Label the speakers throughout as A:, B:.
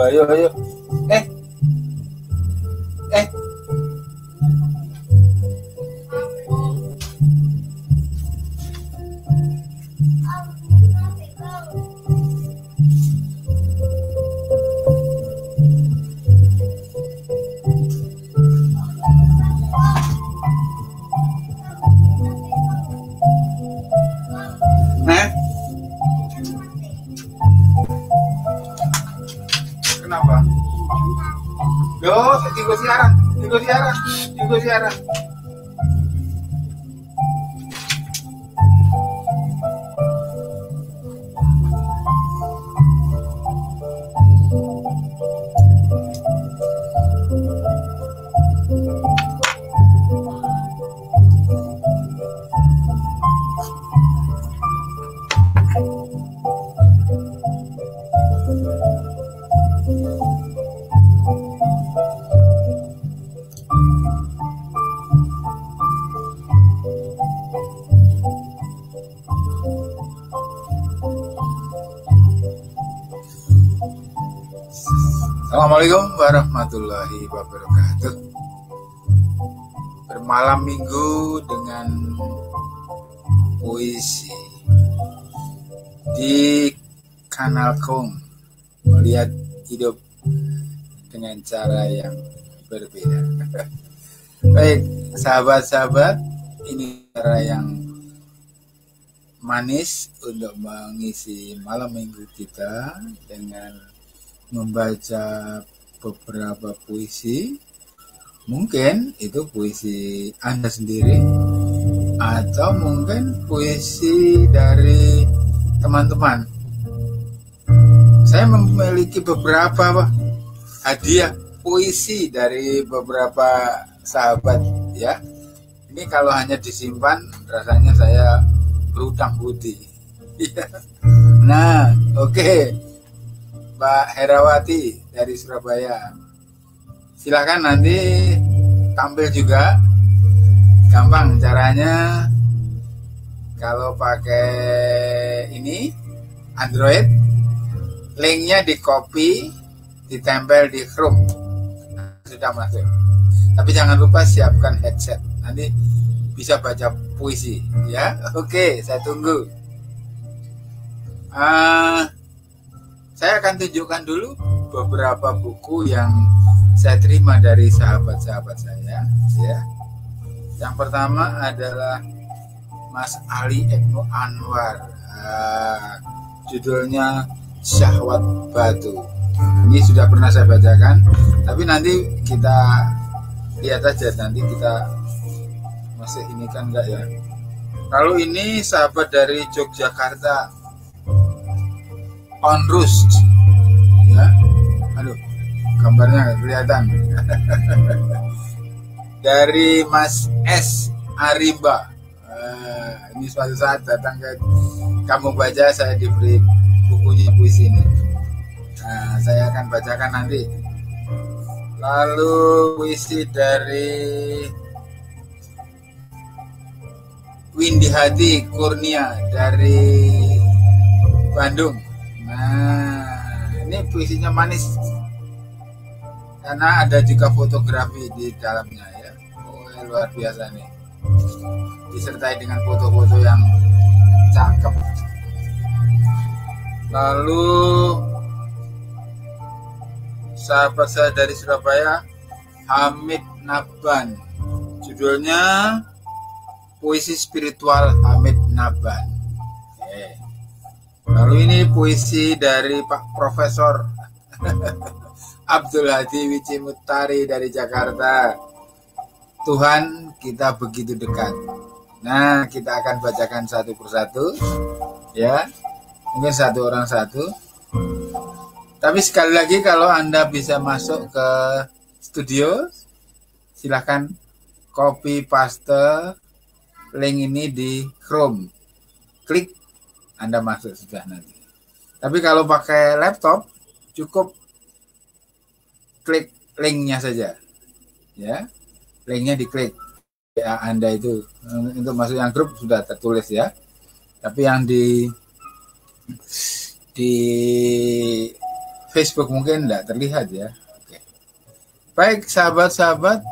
A: ayo, ayo. Eh, eh. Kenapa? Yo, tinggal siaran. Assalamualaikum warahmatullahi wabarakatuh. Bermalam minggu dengan puisi di kanal Kong, melihat hidup dengan cara yang berbeda. Baik, sahabat-sahabat, ini cara yang manis untuk mengisi malam minggu kita dengan membaca beberapa puisi. Mungkin itu puisi Anda sendiri, atau mungkin puisi dari teman-teman. Saya memiliki beberapa hadiah puisi dari beberapa sahabat ya. Ini kalau hanya disimpan rasanya saya berutang budi. Nah, oke. Mbak Herawati dari Surabaya, silahkan nanti tampil juga. Gampang caranya, kalau pakai ini Android, linknya di copy, ditempel di Chrome, sudah masuk. Tapi jangan lupa siapkan headset, nanti bisa baca puisi ya. Oke, saya tunggu. Saya akan tunjukkan dulu beberapa buku yang saya terima dari sahabat-sahabat saya ya. Yang pertama adalah Mas Ali Ibnu Anwar, judulnya Syahwat Batu. Ini sudah pernah saya bacakan, tapi nanti kita lihat aja, nanti kita masih ini kan enggak ya. Kalau ini sahabat dari Yogyakarta, Onrus ya, aduh gambarnya nggak kelihatan. Dari Mas S. Arimba, ini suatu saat datang ke kamu baca, saya diberi bukunya puisi ini. Nah, saya akan bacakan nanti. Lalu puisi dari Windy Hadi Kurnia dari Bandung. Nah, ini puisinya manis karena ada juga fotografi di dalamnya ya. Oh, luar biasa nih, disertai dengan foto-foto yang cakep. Lalu sahabat saya dari Surabaya, Hamid Naban, judulnya Puisi Spiritual Hamid Naban. Lalu ini puisi dari Pak Profesor Abdul Hadi Wicimutari dari Jakarta. Tuhan, kita begitu dekat. Nah, kita akan bacakan satu persatu ya. Mungkin satu orang satu. Tapi sekali lagi, kalau Anda bisa masuk ke studio, silahkan copy paste link ini di Chrome. Klik, Anda masuk sudah nanti. Tapi kalau pakai laptop, cukup klik linknya saja. Ya, linknya diklik. Ya, Anda itu untuk masuk yang grup sudah tertulis ya. Tapi yang di Facebook mungkin tidak terlihat ya. Oke. Baik sahabat-sahabat,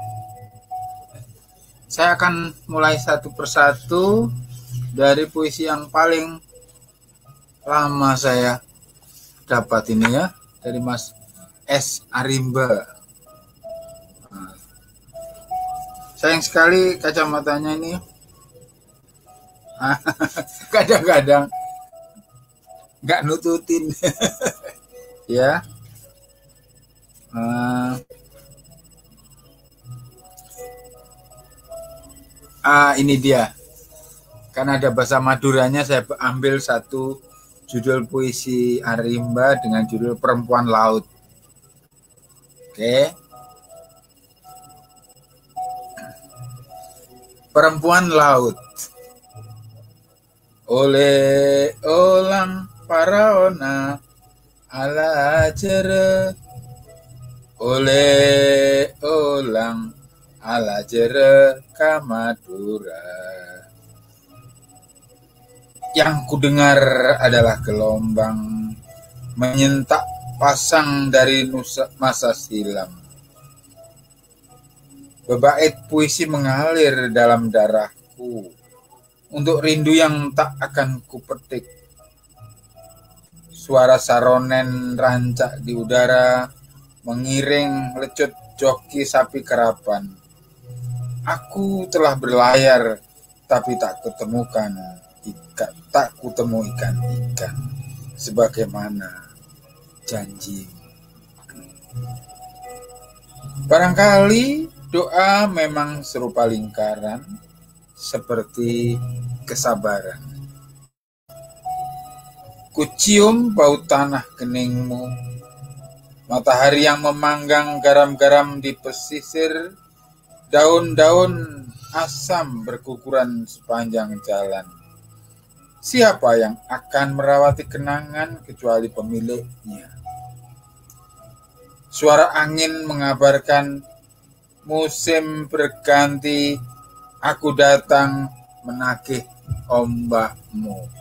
A: saya akan mulai satu persatu dari puisi yang paling lama saya dapat ini ya, dari Mas S. Arimba. Nah, sayang sekali kacamatanya ini kadang-kadang nggak nututin. Ya. Ini dia. Karena ada bahasa Maduranya, saya ambil satu judul puisi Arimba dengan judul Perempuan Laut. Oke. Perempuan Laut. Oleh olang paraona ala jere, oleh olang ala jere Kamadura. Yang kudengar adalah gelombang menyentak pasang dari masa silam. Bebait puisi mengalir dalam darahku untuk rindu yang tak akan kupetik. Suara saronen rancak di udara mengiring lecut joki sapi kerapan. Aku telah berlayar tapi tak kutemukan ikan sebagaimana janji. Barangkali doa memang serupa lingkaran seperti kesabaran. Kucium bau tanah keningmu, matahari yang memanggang garam-garam di pesisir, daun-daun asam berguguran sepanjang jalan. Siapa yang akan merawati kenangan kecuali pemiliknya? Suara angin mengabarkan musim berganti, aku datang menagih ombakmu.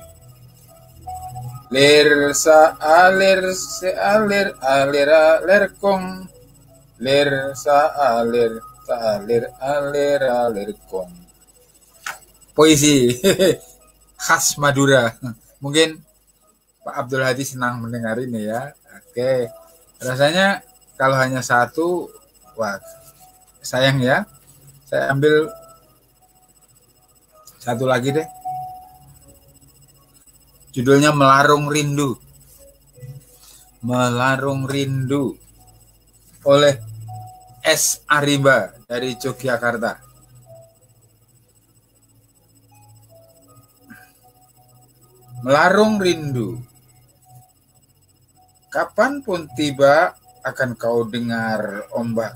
A: Lir sa alir se alir alir alir kong, lir sa alir alir kong. Puisi khas Madura. Mungkin Pak Abdul Hadi senang mendengar ini ya. Oke, rasanya kalau hanya satu, wah sayang ya. Saya ambil satu lagi deh. Judulnya Melarung Rindu. Melarung Rindu oleh S. Arimba dari Yogyakarta. Melarung rindu. Kapanpun tiba akan kau dengar ombak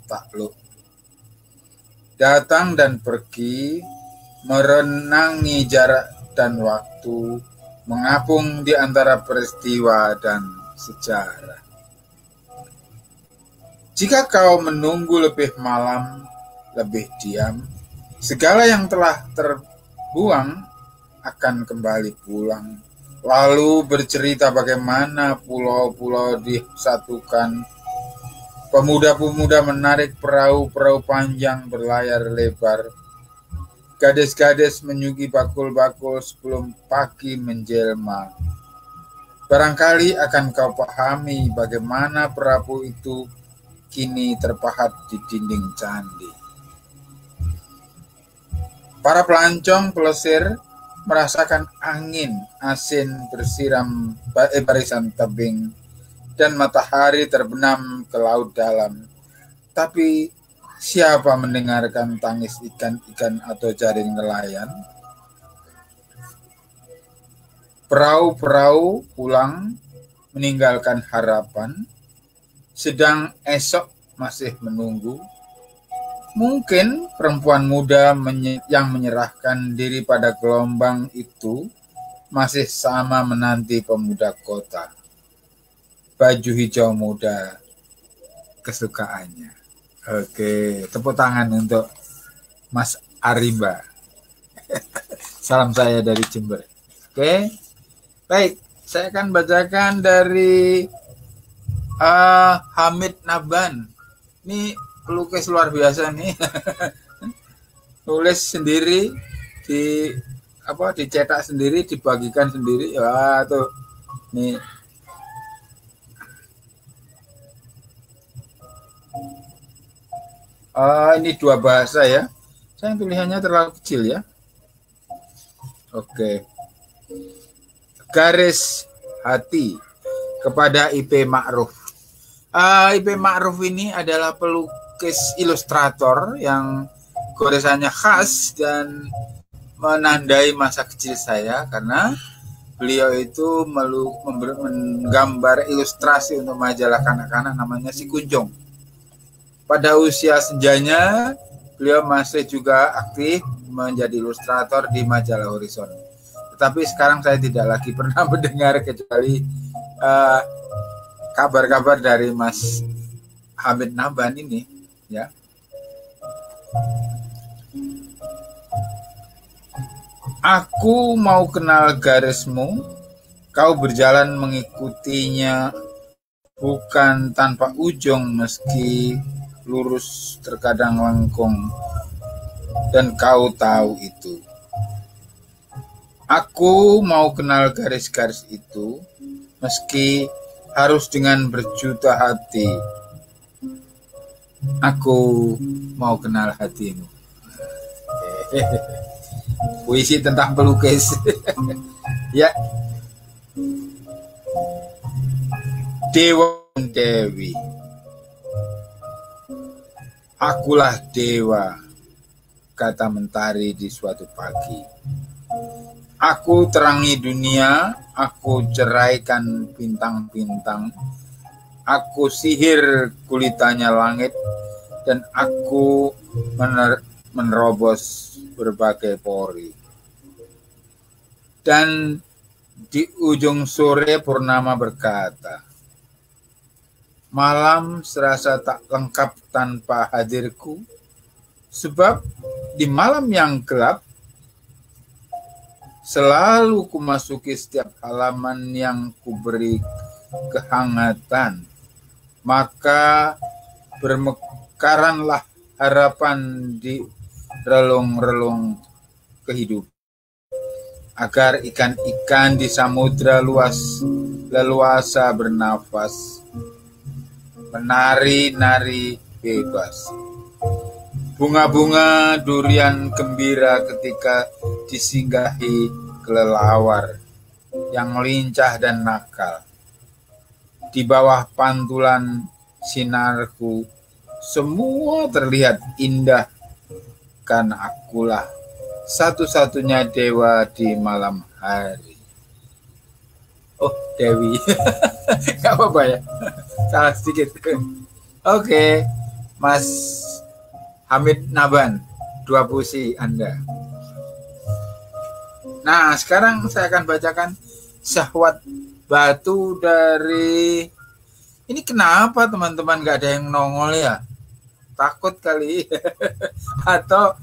A: takluk. Datang dan pergi, merenangi jarak dan waktu, mengapung di antara peristiwa dan sejarah. Jika kau menunggu lebih malam, lebih diam, segala yang telah terbuang akan kembali pulang, lalu bercerita bagaimana pulau-pulau disatukan. Pemuda-pemuda menarik perahu-perahu panjang berlayar lebar. Gadis-gadis menyugi bakul-bakul sebelum pagi menjelma. Barangkali akan kau pahami bagaimana perahu itu kini terpahat di dinding candi. Para pelancong pelesir merasakan angin asin bersiram barisan tebing dan matahari terbenam ke laut dalam. Tapi siapa mendengarkan tangis ikan-ikan atau jaring nelayan? Perahu-perahu pulang meninggalkan harapan, sedang esok masih menunggu. Mungkin perempuan muda yang menyerahkan diri pada gelombang itu masih sama menanti pemuda kota. Baju hijau muda kesukaannya. Oke, tepuk tangan untuk Mas Arimba. Salam saya dari Jember. Oke, baik. Saya akan bacakan dari Hamid Naban. Ini pelukis luar biasa nih. Nulis sendiri, dicetak sendiri, dibagikan sendiri. Wah, tuh. Nih. Ini 2 bahasa ya. Saya tulisannya terlalu kecil ya. Oke. Garis hati kepada IP Ma'ruf. IP Ma'ruf ini adalah pelukis ilustrator yang goresannya khas dan menandai masa kecil saya, karena beliau itu menggambar ilustrasi untuk majalah kanak-kanak namanya Si Kunjung. Pada usia senjanya, beliau masih juga aktif menjadi ilustrator di majalah Horizon. Tetapi sekarang saya tidak lagi pernah mendengar kecuali kabar-kabar dari Mas Hamid Naban ini, ya. Aku mau kenal garismu, kau berjalan mengikutinya, bukan tanpa ujung meski lurus terkadang lengkung, dan kau tahu itu. Aku mau kenal garis-garis itu, meski harus dengan berjuta hati. Aku mau kenal hatimu. Puisi tentang pelukis. Ya. Dewa dan Dewi. Akulah dewa, kata mentari di suatu pagi. Aku terangi dunia, aku ceraikan bintang-bintang, aku sihir gulitanya langit, dan aku menerobos berbagai pori. Dan di ujung sore purnama berkata, malam serasa tak lengkap tanpa hadirku, sebab di malam yang gelap selalu kumasuki setiap halaman yang kuberi kehangatan, maka bermekaranlah harapan di relung-relung kehidupan, agar ikan-ikan di samudra luas leluasa bernafas, menari-nari bebas. Bunga-bunga durian gembira ketika disinggahi kelelawar yang lincah dan nakal. Di bawah pantulan sinarku, semua terlihat indah, karena akulah satu-satunya dewa di malam hari. Oh, Dewi. Gak apa-apa ya. Salah sedikit. Oke, Mas Hamid Naban, 2 puisi Anda. Nah, sekarang saya akan bacakan Syahwat Batu dari... Ini kenapa teman-teman gak ada yang nongol ya? Takut kali. Atau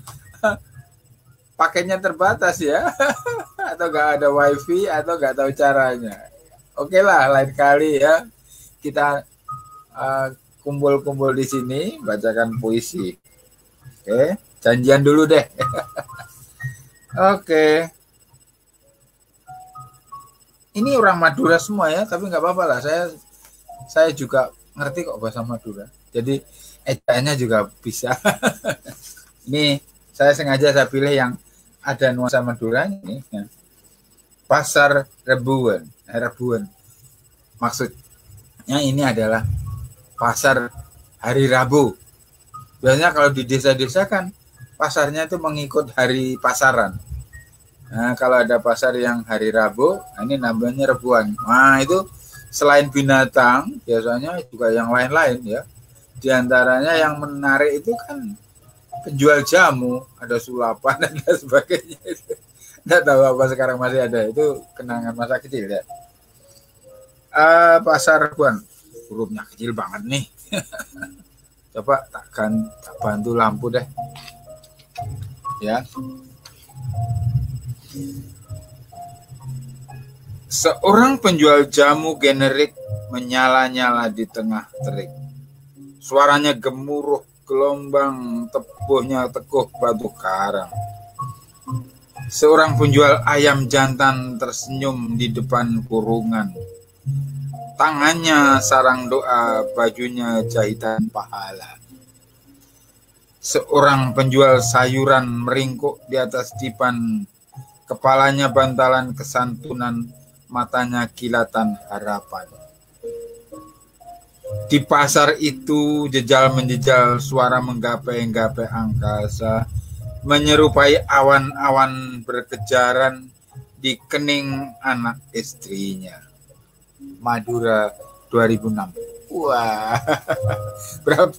A: pakainya terbatas ya? Atau gak ada wifi, atau gak tahu caranya. Oke lah, lain kali ya. Kita kumpul-kumpul di sini, bacakan puisi. Oke, janjian dulu deh. Oke. Ini orang Madura semua ya, tapi nggak apa-apa lah. Saya juga ngerti kok bahasa Madura. Jadi ejaannya juga bisa. Ini saya sengaja pilih yang ada nuansa Madura ini. Ya. Pasar Rebuan. Maksudnya ini adalah pasar hari Rabu. Biasanya kalau di desa-desa kan pasarnya itu mengikut hari pasaran. Nah, kalau ada pasar yang hari Rabu, ini namanya Rebuan. Nah, itu selain binatang, biasanya juga yang lain-lain ya. Di antaranya yang menarik itu kan penjual jamu, ada sulapan dan sebagainya. Nggak tahu apa sekarang masih ada. Itu kenangan masa kecil ya. Pasar Rebuan. Hurufnya kecil banget nih. Coba tak bantu lampu deh. Ya. Seorang penjual jamu generik menyala-nyala di tengah terik. Suaranya gemuruh gelombang, tepuhnya teguh batu karang. Seorang penjual ayam jantan tersenyum di depan kurungan. Tangannya sarang doa, bajunya jahitan pahala. Seorang penjual sayuran meringkuk di atas dipan, kepalanya bantalan kesantunan, matanya kilatan harapan. Di pasar itu jejal menjejal suara menggapai-gapai angkasa, menyerupai awan-awan berkejaran di kening anak istrinya. Madura 2006. Wah,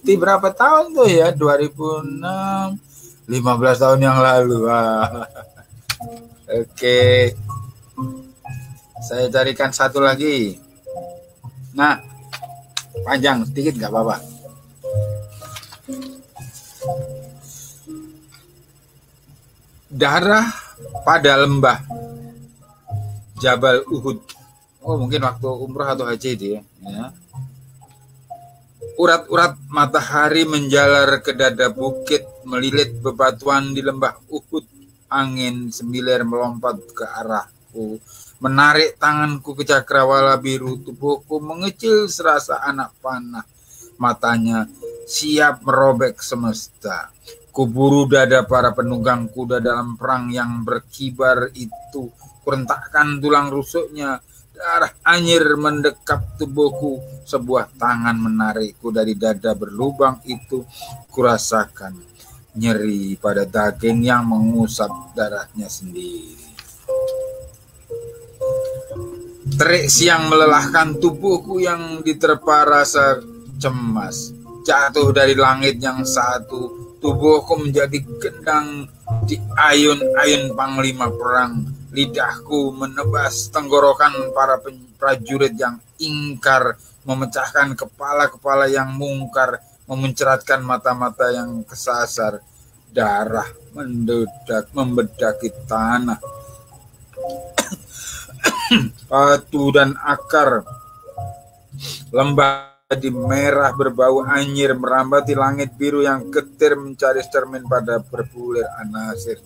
A: berapa tahun tuh ya? 2006, 15 tahun yang lalu. Wah. Oke, saya carikan satu lagi. Nah, panjang sedikit nggak apa-apa. Darah pada lembah Jabal Uhud. Oh, mungkin waktu umrah atau haji dia. Ya. Urat-urat matahari menjalar ke dada bukit, melilit bebatuan di lembah Uhud. Angin semilir melompat ke arahku, menarik tanganku ke cakrawala biru. Tubuhku mengecil serasa anak panah. Matanya siap merobek semesta. Kuburu dada para penunggang kuda dalam perang yang berkibar itu. Kurentakkan tulang rusuknya. Darah anyir mendekap tubuhku. Sebuah tangan menarikku dari dada berlubang itu. Kurasakan nyeri pada daging yang mengusap darahnya sendiri. Terik siang melelahkan tubuhku yang diterpa rasa cemas. Jatuh dari langit yang satu, tubuhku menjadi gendang di ayun-ayun panglima perang. Lidahku menebas tenggorokan para prajurit yang ingkar, memecahkan kepala-kepala yang mungkar, memuncratkan mata-mata yang kesasar. Darah membedaki tanah. Batu dan akar lembah di merah berbau anyir merambati langit biru yang getir mencari cermin pada berbulir anasir.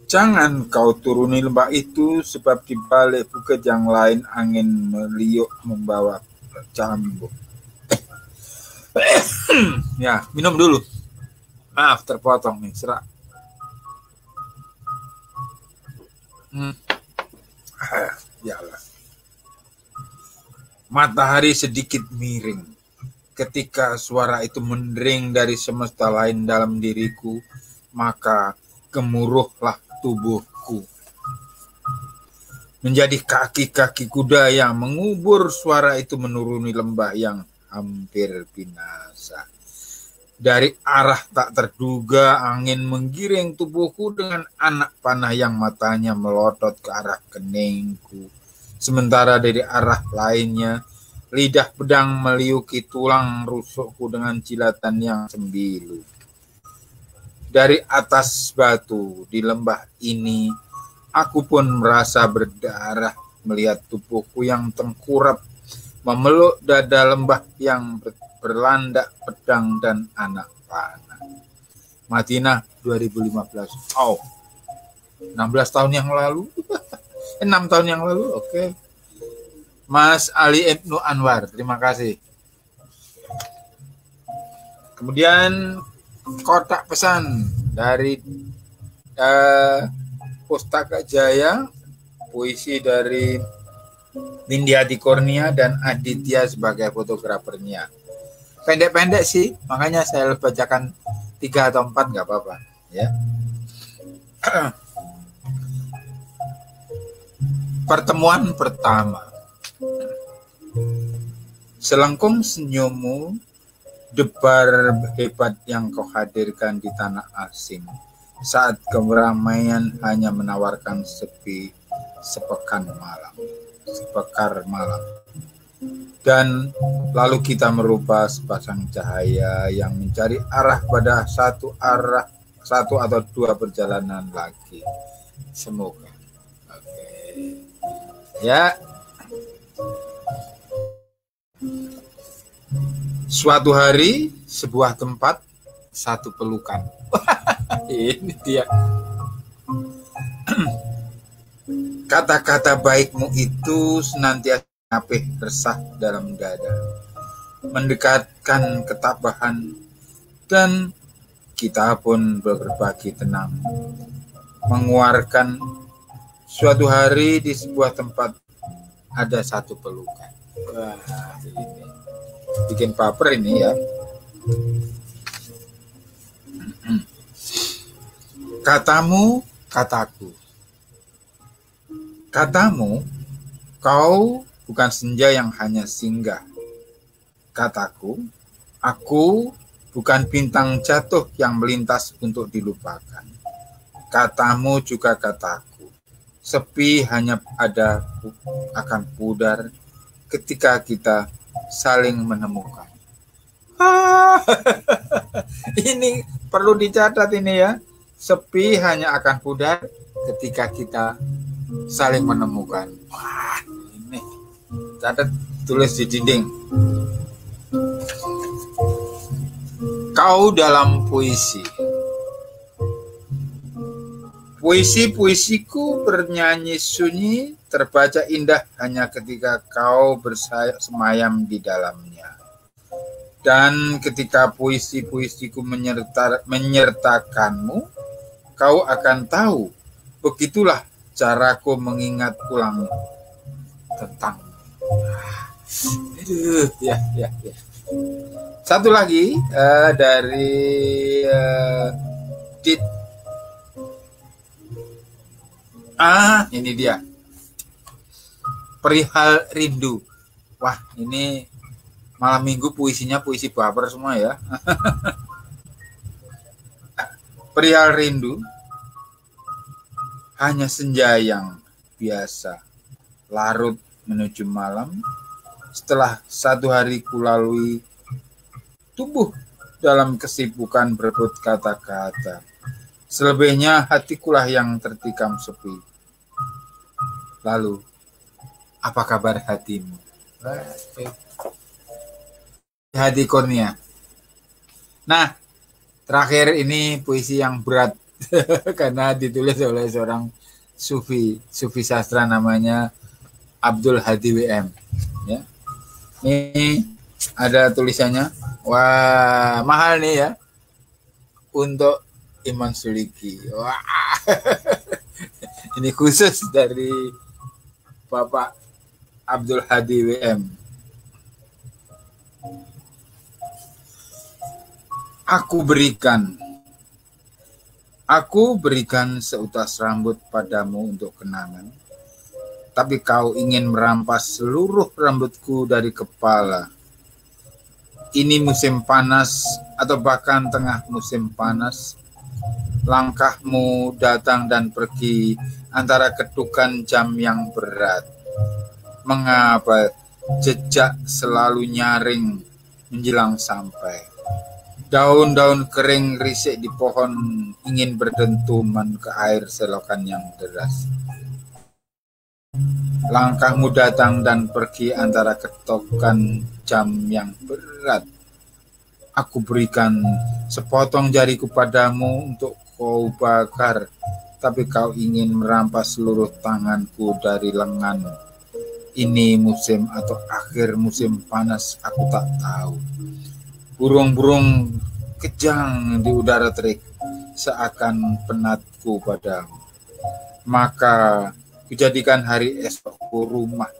A: Jangan kau turuni lembah itu, sebab di balik bukit yang lain angin meliuk membawa cambuk. Ya, minum dulu. Maaf terpotong nih, serak. Yalah. Matahari sedikit miring. Ketika suara itu mendering dari semesta lain dalam diriku, maka gemuruhlah tubuhku. Menjadi kaki-kaki kuda yang mengubur, suara itu menuruni lembah yang hampir binasa. Dari arah tak terduga, angin menggiring tubuhku dengan anak panah yang matanya melotot ke arah keningku. Sementara dari arah lainnya, lidah pedang meliuki tulang rusukku dengan jilatan yang sembilu. Dari atas batu di lembah ini, aku pun merasa berdarah melihat tubuhku yang tengkurap, memeluk dada lembah yang berlandak pedang dan anak panah. Madinah 2015. Oh, 16 tahun yang lalu. 6 tahun yang lalu, oke. Mas Ali Ibnu Anwar, terima kasih. Kemudian kotak pesan dari Pustaka Jaya, puisi dari Windiati Kurnia dan Aditya sebagai fotografernya. Pendek-pendek sih, makanya saya bacakan 3 atau 4 nggak apa-apa, ya. Pertemuan pertama. Selengkung senyummu, debar hebat yang kau hadirkan di tanah asing, saat keramaian hanya menawarkan sepi sepekar malam. Dan lalu kita merubah sepasang cahaya yang mencari arah pada satu atau dua perjalanan lagi. Semoga. Ya, suatu hari sebuah tempat, satu pelukan. Ini dia. Kata-kata baikmu itu senantiasa apih resah dalam dada, mendekatkan ketabahan, dan kita pun berbagi tenang. Mengeluarkan suatu hari di sebuah tempat ada satu pelukan. Wah, ini bikin baper ini ya. Katamu, kataku. Katamu, kau bukan senja yang hanya singgah. Kataku, aku bukan bintang jatuh yang melintas untuk dilupakan. Katamu juga kataku, sepi hanya ada akan pudar ketika kita saling menemukan. Ini perlu dicatat ini ya. Sepi hanya akan pudar ketika kita saling menemukan. Wah, ini catat, tulis di dinding. Kau dalam puisi. Puisi-puisiku bernyanyi sunyi, terbaca indah hanya ketika kau bersemayam di dalamnya. Dan ketika puisi-puisiku menyertakanmu, kau akan tahu, begitulah caraku mengingat ulang tentang. Ya. Satu lagi dari Dit. Ini dia. Perihal rindu. Wah, ini malam minggu puisinya puisi baper semua ya. Perihal rindu, hanya senja yang biasa, larut menuju malam, setelah satu hari kulalui, tubuh dalam kesibukan berebut kata-kata. Selebihnya hatikulah yang tertikam sepi. Lalu, apa kabar hatimu? Hadi Kurnia. Nah, terakhir ini puisi yang berat karena ditulis oleh seorang sufi sastra namanya Abdul Hadi WM. Ya. Ini ada tulisannya. Wah, mahal nih ya. Untuk Iman Suliki. Wah. Ini khusus dari Bapak Abdul Hadi WM. Aku berikan seutas rambut padamu untuk kenangan. Tapi kau ingin merampas seluruh rambutku dari kepala. Ini musim panas atau bahkan tengah musim panas. Langkahmu datang dan pergi antara ketukan jam yang berat. Mengapa jejak selalu nyaring menjelang sampai? Daun-daun kering risik di pohon ingin berdentuman ke air selokan yang deras. Langkahmu datang dan pergi antara ketukan jam yang berat. Aku berikan sepotong jariku padamu untuk kau bakar, tapi kau ingin merampas seluruh tanganku dari lengan. Ini musim atau akhir musim panas, aku tak tahu. Burung-burung kejang di udara terik, seakan penatku padamu. Maka kujadikan hari esokku rumah,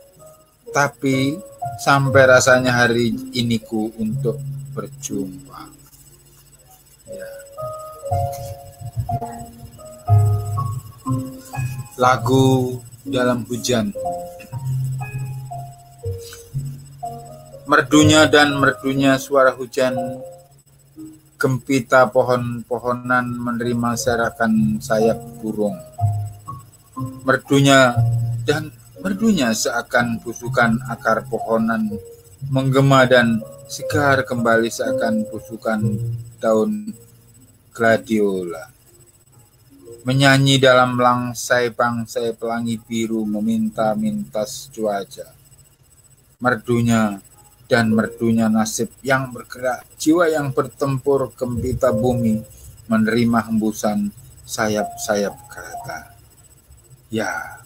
A: tapi sampai rasanya hari iniku untuk berjumpa. Ya. Lagu dalam hujan. Merdunya dan merdunya suara hujan, gempita pohon-pohonan menerima serakan sayap burung. Merdunya dan merdunya seakan busukan akar pohonan menggema dan segar kembali seakan busukan daun gladiola. menyanyi dalam langsai-pangsai pelangi biru meminta-mintas cuaca. Merdunya dan merdunya nasib yang bergerak, jiwa yang bertempur gempita bumi menerima hembusan sayap-sayap kereta. Ya,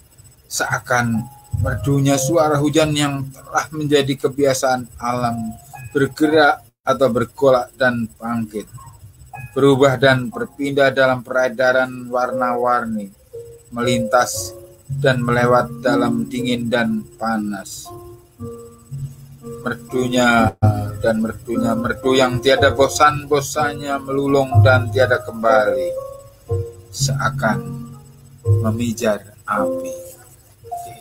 A: seakan merdunya suara hujan yang telah menjadi kebiasaan alam bergerak atau bergolak dan bangkit, berubah dan berpindah dalam peredaran warna-warni, melintas dan melewat dalam dingin dan panas. Merdunya dan merdunya, merdu yang tiada bosan-bosannya melulung dan tiada kembali, seakan memijar api. Oke.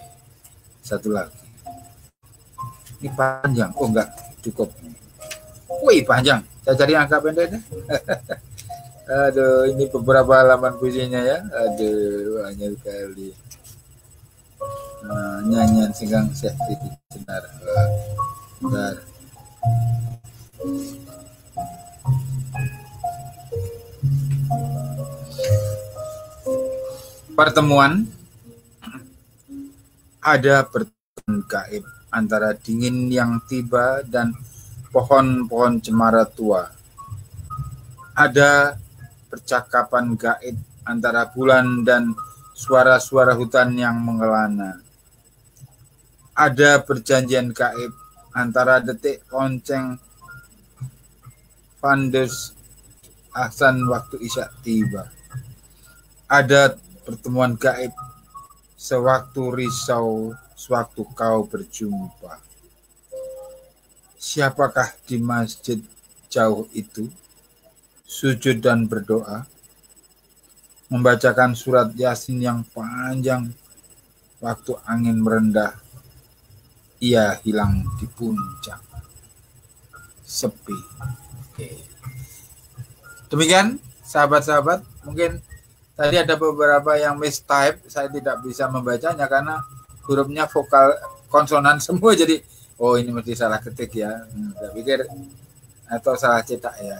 A: Satu lagi. Ini panjang. Oh enggak, cukup. Wih, panjang. Saya cari angka pendeknya. Aduh, ini beberapa halaman puisinya ya. Aduh, banyak sekali. Nyanyian singgang Syekh Titik Senar. Bentar. Pertemuan. Ada pertemuan gaib antara dingin yang tiba dan pohon-pohon cemara tua. Ada percakapan gaib antara bulan dan suara-suara hutan yang mengelana. Ada perjanjian gaib antara detik lonceng Vandes Ahsan waktu isya tiba. Ada pertemuan gaib sewaktu risau, sewaktu kau berjumpa. Siapakah di masjid jauh itu, sujud dan berdoa, membacakan surat Yasin yang panjang, waktu angin merendah, ia hilang di puncak, sepi. Oke. Demikian, sahabat-sahabat, mungkin tadi ada beberapa yang mistype, saya tidak bisa membacanya karena hurufnya vokal konsonan semua, jadi oh ini mesti salah ketik ya. Saya pikir atau salah cetak ya.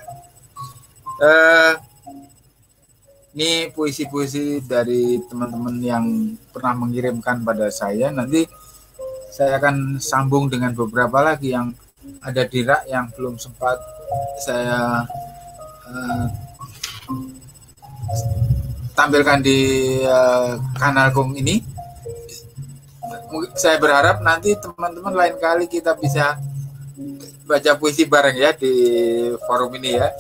A: Ini puisi-puisi dari teman-teman yang pernah mengirimkan pada saya. Nanti saya akan sambung dengan beberapa lagi yang ada di rak yang belum sempat saya tampilkan di kanal Kung ini. Saya berharap nanti teman-teman lain kali kita bisa baca puisi bareng ya di forum ini ya.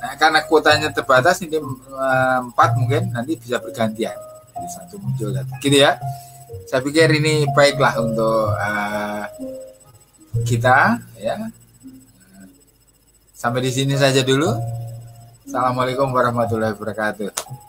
A: Nah, karena kuotanya terbatas ini 4 mungkin nanti bisa bergantian. Jadi satu muncul gitu ya. Saya pikir ini baiklah untuk kita ya. Sampai di sini saja dulu. Assalamualaikum warahmatullahi wabarakatuh.